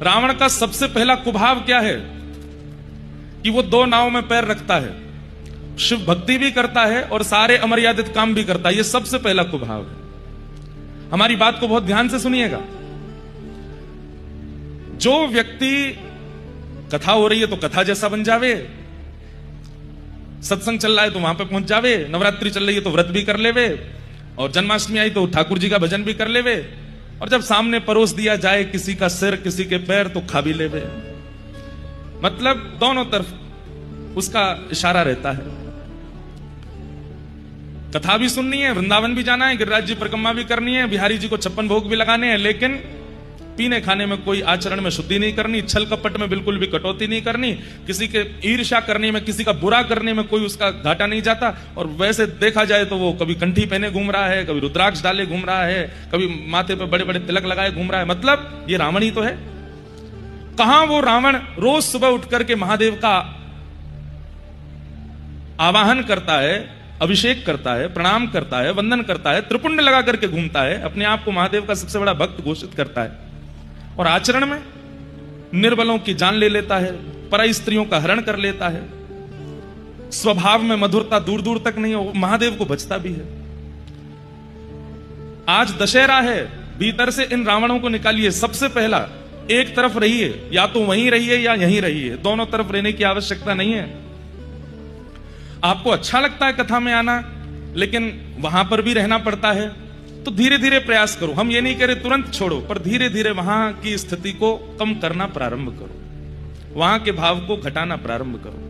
रावण का सबसे पहला कुभाव क्या है कि वो दो नाव में पैर रखता है, शिव भक्ति भी करता है और सारे अमर्यादित काम भी करता है। ये सबसे पहला कुभाव है। हमारी बात को बहुत ध्यान से सुनिएगा। जो व्यक्ति कथा हो रही है तो कथा जैसा बन जावे, सत्संग चल रहा है तो वहां पे पहुंच जावे, नवरात्रि चल रही है तो व्रत भी कर लेवे, और जन्माष्टमी आई तो ठाकुर जी का भजन भी कर लेवे, और जब सामने परोस दिया जाए किसी का सिर किसी के पैर तो खा भी लेवे। मतलब दोनों तरफ उसका इशारा रहता है। कथा भी सुननी है, वृंदावन भी जाना है, गिरिराज जी परिक्रमा भी करनी है, बिहारी जी को 56 भोग भी लगाने हैं, लेकिन पीने खाने में कोई आचरण में शुद्धि नहीं करनी, छल कपट में बिल्कुल भी कटौती नहीं करनी, किसी के ईर्ष्या करने में, किसी का बुरा करने में कोई उसका घाटा नहीं जाता। और वैसे देखा जाए तो वो कभी कंठी पहने घूम रहा है, कभी रुद्राक्ष डाले घूम रहा है, कभी माथे पे बड़े बड़े तिलक लगाए घूम रहा है। मतलब ये रावण ही तो है। कहां वो रावण रोज सुबह उठ करके महादेव का आवाहन करता है, अभिषेक करता है, प्रणाम करता है, वंदन करता है, त्रिपुंड लगा करके घूमता है, अपने आप को महादेव का सबसे बड़ा भक्त घोषित करता है, और आचरण में निर्बलों की जान ले लेता है, पराई स्त्रियों का हरण कर लेता है, स्वभाव में मधुरता दूर दूर तक नहीं हो, महादेव को बचता भी है। आज दशहरा है, भीतर से इन रावणों को निकालिए। सबसे पहला एक तरफ रहिए, या तो वहीं रहिए या यहीं रहिए, दोनों तरफ रहने की आवश्यकता नहीं है। आपको अच्छा लगता है कथा में आना, लेकिन वहां पर भी रहना पड़ता है, तो धीरे धीरे प्रयास करो। हम ये नहीं कह रहे तुरंत छोड़ो, पर धीरे धीरे वहां की स्थिति को कम करना प्रारंभ करो, वहां के भाव को घटाना प्रारंभ करो।